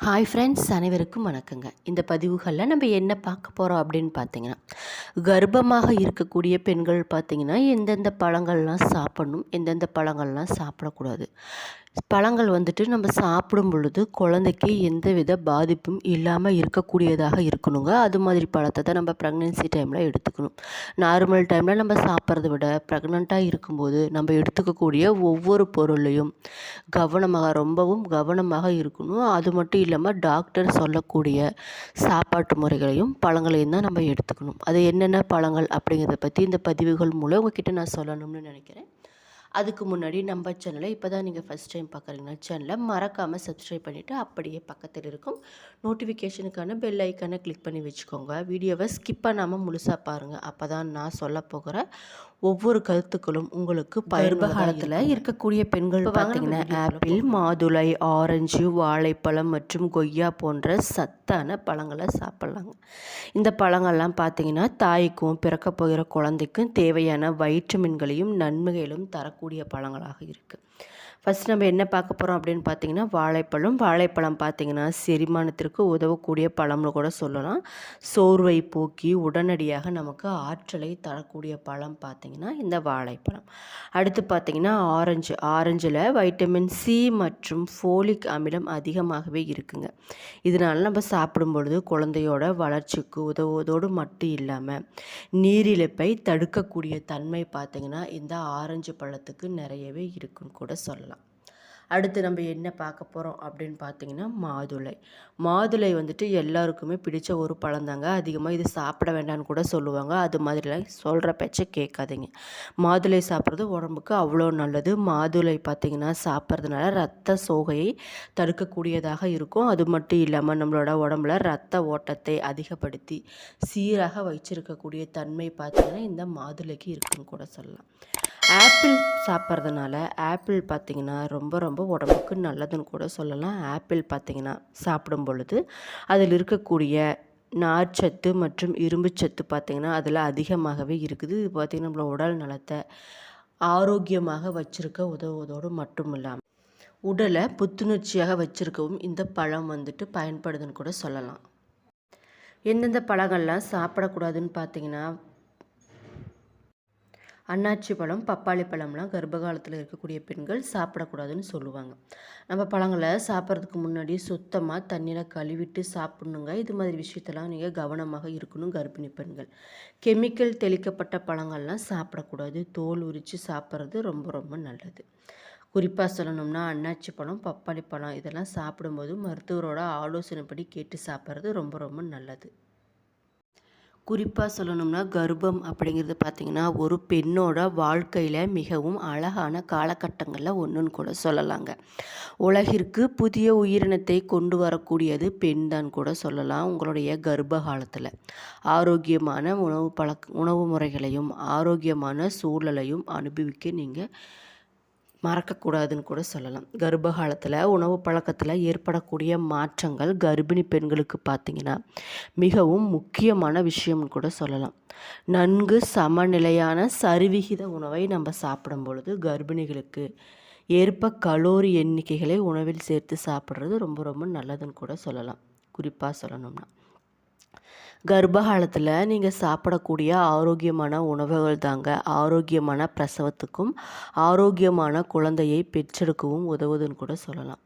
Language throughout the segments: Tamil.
ஹாய் ஃப்ரெண்ட்ஸ், அனைவருக்கும் வணக்கங்க. இந்த பதிவுகளில் நம்ம என்ன பார்க்க போகிறோம் அப்படின்னு பார்த்தீங்கன்னா, கர்ப்பமாக இருக்கக்கூடிய பெண்கள் பார்த்தீங்கன்னா எந்தெந்த பழங்கள்லாம் சாப்பிடணும், எந்தெந்த பழங்கள்லாம் சாப்பிடக்கூடாது. பழங்கள் வந்துட்டு நம்ம சாப்பிடும் பொழுது குழந்தைக்கு எந்தவித பாதிப்பும் இல்லாமல் இருக்கக்கூடியதாக இருக்கணுங்க. அது மாதிரி பழத்தை தான் நம்ம ப்ரெக்னென்சி டைமில் எடுத்துக்கணும். நார்மல் டைமில் நம்ம சாப்பிட்றத விட ப்ரெக்னெண்ட்டாக இருக்கும்போது நம்ம எடுத்துக்கக்கூடிய ஒவ்வொரு பொருளையும் ரொம்பவும் கவனமாக இருக்கணும். அது மட்டும் இல்லாமல் டாக்டர் சொல்லக்கூடிய சாப்பாட்டு முறைகளையும் பழங்களையும் தான் நம்ம எடுத்துக்கணும். அது என்னென்ன பழங்கள் அப்படிங்கிறத பற்றி இந்த பதிவுகள் மூலம் உங்ககிட்ட நான் சொல்லணும்னு நினைக்கிறேன். அதுக்கு முன்னாடி நம்ம சேனலை இப்போ தான் நீங்கள் ஃபஸ்ட் டைம் பார்க்குறீங்கன்னா சேனலை மறக்காமல் சப்ஸ்கிரைப் பண்ணிவிட்டு அப்படியே பக்கத்தில் இருக்கும் நோட்டிஃபிகேஷனுக்கான பெல் ஐக்கானை கிளிக் பண்ணி வச்சுக்கோங்க. வீடியோவை ஸ்கிப் பண்ணாமல் முழுசாக பாருங்கள். அப்போ தான் நான் சொல்ல போகிற ஒவ்வொரு கருத்துக்களும் உங்களுக்கு கர்ப்ப காலத்தில் இருக்கக்கூடிய பெண்கள் பார்த்தீங்கன்னா ஆப்பிள், மாதுளை, ஆரஞ்சு, வாழைப்பழம் மற்றும் கொய்யா போன்ற சத்தான பழங்களை சாப்பிட்லாங்க. இந்த பழங்கள்லாம் பார்த்தீங்கன்னா தாய்க்கும் பிறக்க போகிற குழந்தைக்கும் தேவையான வைட்டமின்களையும் நன்மைகளும் தரக்கூடிய பழங்களாக இருக்குது. ஃபஸ்ட் நம்ம என்ன பார்க்க போகிறோம் அப்படின்னு பார்த்தீங்கன்னா வாழைப்பழம் பார்த்தீங்கன்னா செரிமானத்திற்கு உதவக்கூடிய பழம்னு கூட சொல்லலாம். சோர்வை போக்கி உடனடியாக நமக்கு ஆற்றலை தரக்கூடிய பழம் பார்த்திங்கன்னா இந்த வாழைப்பழம். அடுத்து பார்த்திங்கன்னா ஆரஞ்சில் வைட்டமின் சி மற்றும் ஃபோலிக் அமிலம் அதிகமாகவே இருக்குங்க. இதனால் நம்ம சாப்பிடும் பொழுது குழந்தையோட வளர்ச்சிக்கு உதவுவதோடு மட்டும் இல்லாமல் நீரிழிப்பை தடுக்கக்கூடிய தன்மை பார்த்திங்கன்னா இந்த ஆரஞ்சு பழத்துக்கு நிறையவே இருக்குன்னு கூட சொல்லலாம். அடுத்து நம்ம என்ன பார்க்க போகிறோம் அப்படின்னு பார்த்தீங்கன்னா மாதுளை வந்துட்டு எல்லாருக்குமே பிடிச்ச ஒரு பழந்தாங்க. அதிகமாக இது சாப்பிட வேண்டாம்னு கூட சொல்லுவாங்க. அது மாதிரிலாம் சொல்கிற பேச்சை கேட்காதீங்க. மாதுளை சாப்பிட்றது உடம்புக்கு அவ்வளோ நல்லது. மாதுளை பார்த்திங்கன்னா சாப்பிட்றதுனால ரத்த சோகையை தடுக்கக்கூடியதாக இருக்கும். அது மட்டும் இல்லாமல் நம்மளோட உடம்புல ரத்த ஓட்டத்தை அதிகப்படுத்தி சீராக வச்சிருக்கக்கூடிய தன்மை பார்த்திங்கன்னா இந்த மாதுளைக்கு இருக்குன்னு கூட சொல்லலாம். ஆப்பிள் சாப்பிட்றதுனால பார்த்திங்கன்னா ரொம்ப உடம்புக்கு நல்லதுன்னு கூட சொல்லலாம். ஆப்பிள் பார்த்திங்கன்னா சாப்பிடும் பொழுது அதில் இருக்கக்கூடிய நார்ச்சத்து மற்றும் இரும்புச்சத்து பார்த்திங்கன்னா அதில் அதிகமாகவே இருக்குது. இது பார்த்திங்கன்னா நம்மளோட உடல் நலத்தை ஆரோக்கியமாக வச்சுருக்க உதவுவதோடு மட்டும் இல்லாமல் உடலை புத்துணர்ச்சியாக வச்சுருக்கவும் இந்த பழம் வந்துட்டு பயன்படுதுன்னு கூட சொல்லலாம். எந்தெந்த பழங்கள்லாம் சாப்பிடக்கூடாதுன்னு பார்த்திங்கன்னா அன்னாச்சி பழம், பப்பாளி பழம்லாம் கர்ப்ப காலத்தில் இருக்கக்கூடிய பெண்கள் சாப்பிடக்கூடாதுன்னு சொல்லுவாங்க. நம்ம பழங்களை சாப்பிட்றதுக்கு முன்னாடி சுத்தமாக தண்ணியில் கழுவிட்டு சாப்பிட்ணுங்க. இது மாதிரி விஷயத்தெல்லாம் நீங்கள் கவனமாக இருக்கணும். கர்ப்பிணி பெண்கள் கெமிக்கல் தெளிக்கப்பட்ட பழங்கள்லாம் சாப்பிடக்கூடாது. தோல் உரித்து சாப்பிட்றது ரொம்ப நல்லது. குறிப்பாக சொல்லணும்னா அன்னாச்சி பழம், பப்பாளி பழம் இதெல்லாம் சாப்பிடும்போது மருத்துவரோட ஆலோசனைப்படி கேட்டு சாப்பிட்றது ரொம்ப நல்லது. குறிப்பாக சொல்லணும்னா கர்ப்பம் அப்படிங்கிறது பார்த்திங்கன்னா ஒரு பெண்ணோட வாழ்க்கையில் மிகவும் அழகான காலகட்டங்களில் ஒன்றுன்னு கூட சொல்லலாங்க. உலகிற்கு புதிய உயிரினத்தை கொண்டு வரக்கூடியது பெண் தான் கூட சொல்லலாம். உங்களுடைய கர்ப்ப காலத்தில் ஆரோக்கியமான உணவு முறைகளையும் ஆரோக்கியமான சூழலையும் அனுபவிக்க நீங்கள் மறக்கக்கூடாதுன்னு கூட சொல்லலாம். கர்ப்ப காலத்தில் உணவு பழக்கத்தில் ஏற்படக்கூடிய மாற்றங்கள் கர்ப்பிணி பெண்களுக்கு பார்த்திங்கன்னா மிகவும் முக்கியமான விஷயம்னு கூட சொல்லலாம். நன்கு சமநிலையான சரிவிகித உணவை நம்ம சாப்பிடும் பொழுது கர்ப்பிணிகளுக்கு ஏற்ப கலோரி எண்ணிக்கைகளை உணவில் சேர்த்து சாப்பிட்றது ரொம்ப நல்லதுன்னு கூட சொல்லலாம். குறிப்பாக சொல்லணும்னா கர்ப்ப காலத்தில் நீங்கள் சாப்பிடக்கூடிய ஆரோக்கியமான உணவுகள் தாங்க ஆரோக்கியமான பிரசவத்துக்கும் ஆரோக்கியமான குழந்தையை பெற்றெடுக்கவும் உதவுதுன்னு கூட சொல்லலாம்.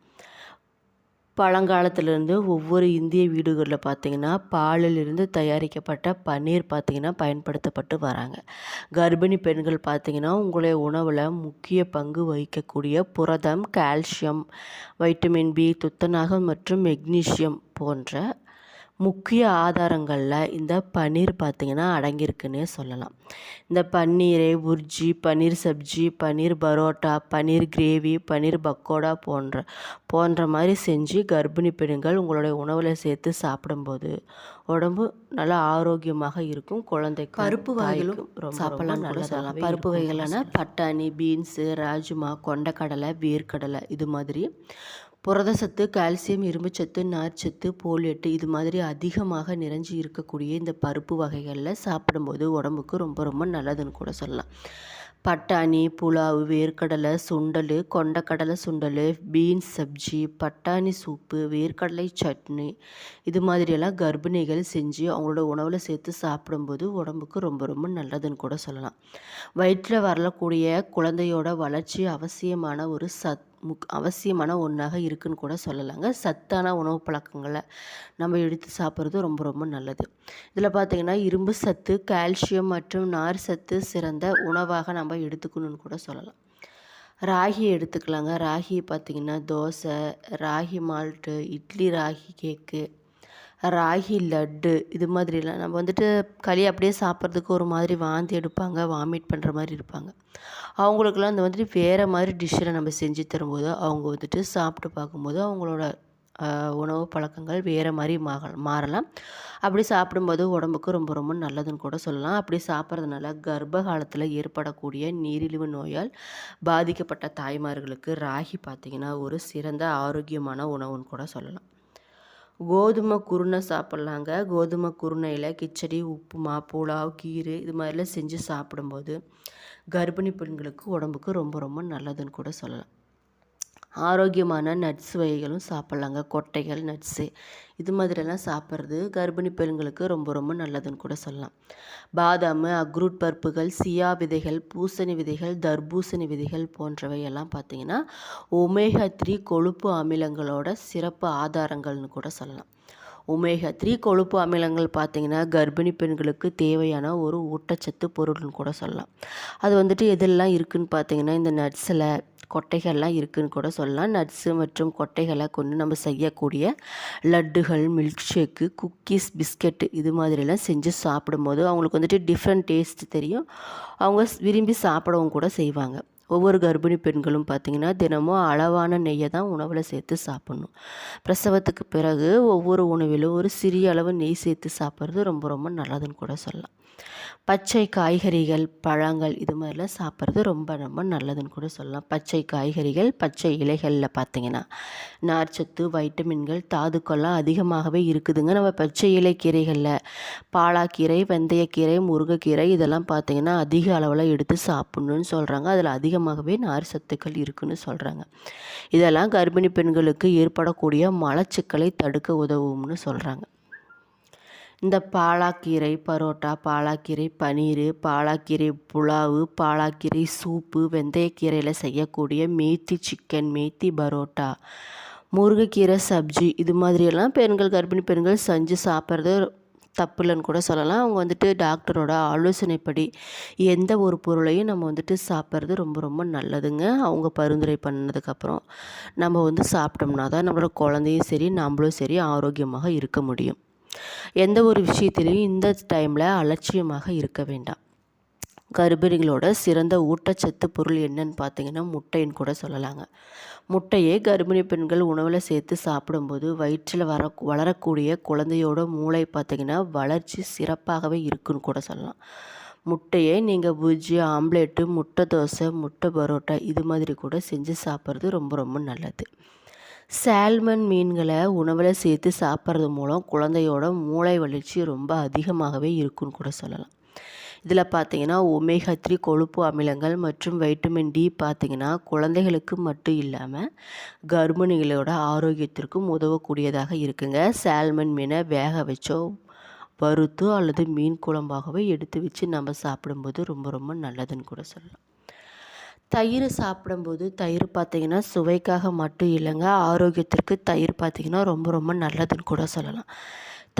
பழங்காலத்திலேருந்து ஒவ்வொரு இந்திய வீடுகளில் பார்த்திங்கன்னா பாலிலிருந்து தயாரிக்கப்பட்ட பன்னீர் பார்த்திங்கன்னா பயன்படுத்தப்பட்டு வராங்க. கர்ப்பிணி பெண்கள் பார்த்திங்கன்னா உங்களுடைய உணவில் முக்கிய பங்கு வகிக்கக்கூடிய புரதம், கால்சியம், வைட்டமின் பி, துத்தநாகம் மற்றும் மெக்னீசியம் போன்ற முக்கிய ஆதாரங்களில் இந்த பன்னீர் பார்த்திங்கன்னா அடங்கியிருக்குன்னே சொல்லலாம். இந்த பன்னீரை புர்ஜி, பன்னீர் சப்ஜி, பன்னீர் பரோட்டா, பன்னீர் கிரேவி, பன்னீர் பக்கோடா போன்ற மாதிரி செஞ்சு கர்ப்பிணி பெண்கள் உங்களுடைய உணவில் சேர்த்து சாப்பிடும்போது உடம்பு நல்லா ஆரோக்கியமாக இருக்கும். குழந்தைக்கு பருப்பு வகைகளும் சாப்பிடலாம் கூட சொல்லலாம். பருப்பு வகைகளான பட்டாணி, பீன்ஸு, ராஜ்மா, கொண்டக்கடலை, வேர்க்கடலை இது மாதிரி புரதச்சத்து, கால்சியம், இரும்புச்சத்து, நார்ச்சத்து, போலேட்டு இது மாதிரி அதிகமாக நிறைஞ்சி இருக்கக்கூடிய இந்த பருப்பு வகைகளில் சாப்பிடும்போது உடம்புக்கு ரொம்ப நல்லதுன்னு கூட சொல்லலாம். பட்டாணி, புலாவ், வேர்க்கடலை, சுண்டல், கொண்டக்கடலை சுண்டல், பீன்ஸ் சப்ஜி, பட்டாணி சூப்பு, வேர்க்கடலை சட்னி இது மாதிரியெல்லாம் கர்ப்பிணிகள் செஞ்சு அவங்களோட உணவில் சேர்த்து சாப்பிடும்போது உடம்புக்கு ரொம்ப ரொம்ப நல்லதுன்னு கூட சொல்லலாம். வயிற்றில் வரக்கூடிய குழந்தையோட வளர்ச்சி அவசியமான ஒன்றாக இருக்குன்னு கூட சொல்லலாங்க. சத்தான உணவு பழக்கங்களை நம்ம எடுத்து சாப்பிட்றது ரொம்ப ரொம்ப நல்லது. இதில் பார்த்திங்கன்னா இரும்பு சத்து, கால்சியம் மற்றும் நார் சத்து சிறந்த உணவாக நம்ம எடுத்துக்கணும்னு கூட சொல்லலாம். ராகி எடுத்துக்கலாங்க. ராகி பார்த்திங்கன்னா தோசை, ராகி மால்ட்டு, இட்லி ராகி கேக்கு, ராகி லட்டு இது மாதிரிலாம் நம்ம களி அப்படியே சாப்பிட்றதுக்கு ஒரு மாதிரி வாந்தி எடுப்பாங்க, வாமிட் பண்ணுற மாதிரி இருப்பாங்க. அவங்களுக்கெல்லாம் இந்த வேறு மாதிரி டிஷ்ஷில் நம்ம செஞ்சு தரும்போது அவங்க சாப்பிட்டு பார்க்கும்போது அவங்களோட உணவு பழக்கங்கள் வேறு மாதிரி மாறலாம். அப்படி சாப்பிடும்போது உடம்புக்கு ரொம்ப ரொம்ப நல்லதுன்னு கூட சொல்லலாம். அப்படி சாப்பிட்றதுனால கர்ப்ப காலத்தில் ஏற்படக்கூடிய நீரிழிவு நோயால் பாதிக்கப்பட்ட தாய்மார்களுக்கு ராகி பார்த்திங்கன்னா ஒரு சிறந்த ஆரோக்கியமான உணவுன்னு கூட சொல்லலாம். கோதுமை குருணை சாப்பிட்லாங்க. கோதுமை குருணையில் கிச்சடி, உப்புமா, புலாவ், கீரை இது மாதிரிலாம் செஞ்சு சாப்பிடும்போது கர்ப்பிணி பெண்களுக்கு உடம்புக்கு ரொம்ப ரொம்ப நல்லதுன்னு கூட சொல்லலாம். ஆரோக்கியமான நட்ஸ் வகைகளும் சாப்பிட்லாங்க. கொட்டைகள், நட்ஸு இது மாதிரியெல்லாம் சாப்பிட்றது கர்ப்பிணி பெண்களுக்கு ரொம்ப ரொம்ப நல்லதுன்னு கூட சொல்லலாம். பாதாம், அக்ரூட் பருப்புகள், சியா விதைகள், பூசணி விதைகள், தர்பூசணி விதைகள் போன்றவை எல்லாம் பார்த்திங்கன்னா ஒமேகா 3 கொழுப்பு அமிலங்களோட சிறப்பு ஆதாரங்கள்னு கூட சொல்லலாம். ஒமேகா 3 கொழுப்பு அமிலங்கள் பார்த்திங்கன்னா கர்ப்பிணி பெண்களுக்கு தேவையான ஒரு ஊட்டச்சத்து பொருள்னு கூட சொல்லலாம். அது எதெல்லாம் இருக்குதுன்னு பார்த்திங்கன்னா இந்த நட்ஸில் கொட்டைகள்லாம் இருக்குதுன்னு கூட சொல்லலாம். நட்ஸு மற்றும் கொட்டைகளை கொண்டு நம்ம செய்யக்கூடிய லட்டுகள், மில்க் ஷேக்கு, குக்கீஸ், பிஸ்கெட்டு இது மாதிரிலாம் செஞ்சு சாப்பிடும்போது அவங்களுக்கு டிஃப்ரெண்ட் டேஸ்ட் தெரியும். அவங்க விரும்பி சாப்பிடவும் கூட செய்வாங்க. ஒவ்வொரு கர்ப்பிணி பெண்களும் பார்த்திங்கன்னா தினமும் அளவான நெய்யை தான் உணவில் சேர்த்து சாப்பிட்ணும். பிரசவத்துக்கு பிறகு ஒவ்வொரு உணவிலும் ஒரு சிறிய அளவு நெய் சேர்த்து சாப்பிட்றது ரொம்ப ரொம்ப நல்லதுன்னு கூட சொல்லலாம். பச்சை காய்கறிகள், பழங்கள் இது மாதிரிலாம் சாப்பிட்றது ரொம்ப ரொம்ப நல்லதுன்னு கூட சொல்லலாம். பச்சை காய்கறிகள், பச்சை இலைகளில் பார்த்திங்கன்னா நார்ச்சத்து, வைட்டமின்கள், தாதுக்கள்லாம் அதிகமாகவே இருக்குதுங்க. நம்ம பச்சை இலை கீரைகளில் பாலாக்கீரை, வெந்தயக்கீரை, முருங்கைக்கீரை இதெல்லாம் பார்த்திங்கன்னா அதிக அளவில் எடுத்து சாப்பிட்ணுன்னு சொல்கிறாங்க. அதில் அதிகமாகவே நார் சத்துக்கள் இருக்குதுன்னு சொல்கிறாங்க. இதெல்லாம் கர்ப்பிணி பெண்களுக்கு ஏற்படக்கூடிய மலச்சிக்கலை தடுக்க உதவும்னு சொல்கிறாங்க. இந்த பாலாக்கீரை பரோட்டா, பாலாக்கீரை பனீர், பாலாக்கீரை புலாவு, பாலாக்கீரை சூப்பு, வெந்தயக்கீரையில் செய்யக்கூடிய மேத்தி சிக்கன், மேத்தி பரோட்டா, முருங்கைக்கீரை சப்ஜி இது மாதிரியெல்லாம் கர்ப்பிணி பெண்கள் செஞ்சு சாப்பிட்றது தப்பு இல்லைன்னு கூட சொல்லலாம். அவங்க டாக்டரோட ஆலோசனைப்படி எந்த ஒரு பொருளையும் நம்ம சாப்பிட்றது ரொம்ப ரொம்ப நல்லதுங்க. அவங்க பரிந்துரை பண்ணதுக்கப்புறம் நம்ம சாப்பிட்டோம்னா தான் நம்மளோட குழந்தையும் சரி நம்மளும் சரி ஆரோக்கியமாக இருக்க முடியும். எந்த ஒரு விஷயத்திலையும் இந்த டைமில் அலட்சியமாக இருக்க வேண்டாம். கர்ப்பிணிகளோட சிறந்த ஊட்டச்சத்து பொருள் என்னன்னு பார்த்திங்கன்னா முட்டைன்னு கூட சொல்லலாங்க. முட்டையை கர்ப்பிணி பெண்கள் உணவில் சேர்த்து சாப்பிடும்போது வயிற்றில் வளரக்கூடிய குழந்தையோட மூளை பார்த்திங்கன்னா வளர்ச்சி சிறப்பாகவே இருக்குன்னு கூட சொல்லலாம். முட்டையை நீங்கள் புஜ்ஜி, ஆம்லேட்டு, முட்டை தோசை, முட்டை பரோட்டா இது மாதிரி கூட செஞ்சு சாப்பிட்றது ரொம்ப ரொம்ப நல்லது. சால்மன் மீன்களை உணவில் சேர்த்து சாப்பிட்றது மூலம் குழந்தையோட மூளை வளர்ச்சி ரொம்ப அதிகமாகவே இருக்குன்னு கூட சொல்லலாம். இதில் பார்த்திங்கன்னா ஒமேகா 3 கொழுப்பு அமிலங்கள் மற்றும் வைட்டமின் டி பார்த்திங்கன்னா குழந்தைகளுக்கு மட்டும் இல்லாமல் கர்ப்பிணிகளோட ஆரோக்கியத்திற்கும் உதவக்கூடியதாக இருக்குங்க. சால்மன் மீனை வேக வச்சோ, வறுத்தோ அல்லது மீன் குழம்பாகவே எடுத்து வச்சு நம்ம சாப்பிடும்போது ரொம்ப ரொம்ப நல்லதுன்னு கூட சொல்லலாம். தயிர் சாப்பிடும்போது தயிர் பார்த்திங்கன்னா சுவைக்காக மட்டும் இல்லைங்க, ஆரோக்கியத்திற்கு தயிர் பார்த்திங்கன்னா ரொம்ப ரொம்ப நல்லதுன்னு கூட சொல்லலாம்.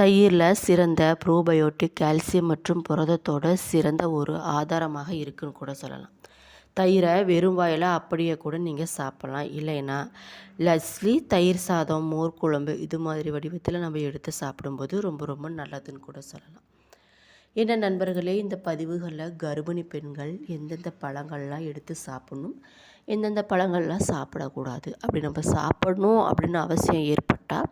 தயிரில் சிறந்த ப்ரோபயோட்டிக், கால்சியம் மற்றும் புரதத்தோட சிறந்த ஒரு ஆதாரமாக இருக்குன்னு கூட சொல்லலாம். தயிரை வெறும் வாயில் அப்படியே கூட நீங்கள் சாப்பிட்லாம். இல்லைன்னா லஸ்லி, தயிர் சாதம், மோர் குழம்பு இது மாதிரி வடிவத்தில் நம்ம எடுத்து சாப்பிடும்போது ரொம்ப ரொம்ப நல்லதுன்னு கூட சொல்லலாம். என்ன நண்பர்களே, இந்த பதிவுகளில் கர்ப்பிணி பெண்கள் எந்தெந்த பழங்கள்லாம் எடுத்து சாப்பிட்ணும், எந்தெந்த பழங்கள்லாம் சாப்பிடக்கூடாது, அப்படி நம்ம சாப்பிடணும் அப்படின்னு அவசியம் ஏற்பட்டால்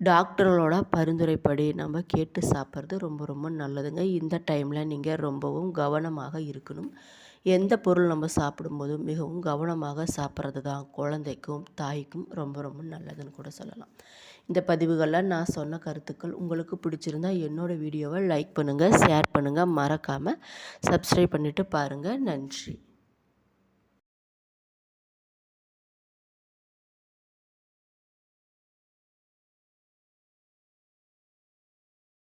டாக்டர்களோட பரிந்துரைப்படி நம்ம கேட்டு சாப்பிட்றது ரொம்ப ரொம்ப நல்லதுங்க. இந்த டைமில் நீங்கள் ரொம்பவும் கவனமாக இருக்கணும். எந்த பொருள் நம்ம சாப்பிடும்போதும் மிகவும் கவனமாக சாப்பிட்றது தான் குழந்தைக்கும் தாய்க்கும் ரொம்ப ரொம்ப நல்லதுன்னு கூட சொல்லலாம். இந்த பதிவுகளில் நான் சொன்ன கருத்துக்கள் உங்களுக்கு பிடிச்சிருந்தால் என்னோடய வீடியோவை லைக் பண்ணுங்கள், ஷேர் பண்ணுங்கள், மறக்காமல் சப்ஸ்கிரைப் பண்ணிவிட்டு பாருங்கள். நன்றி.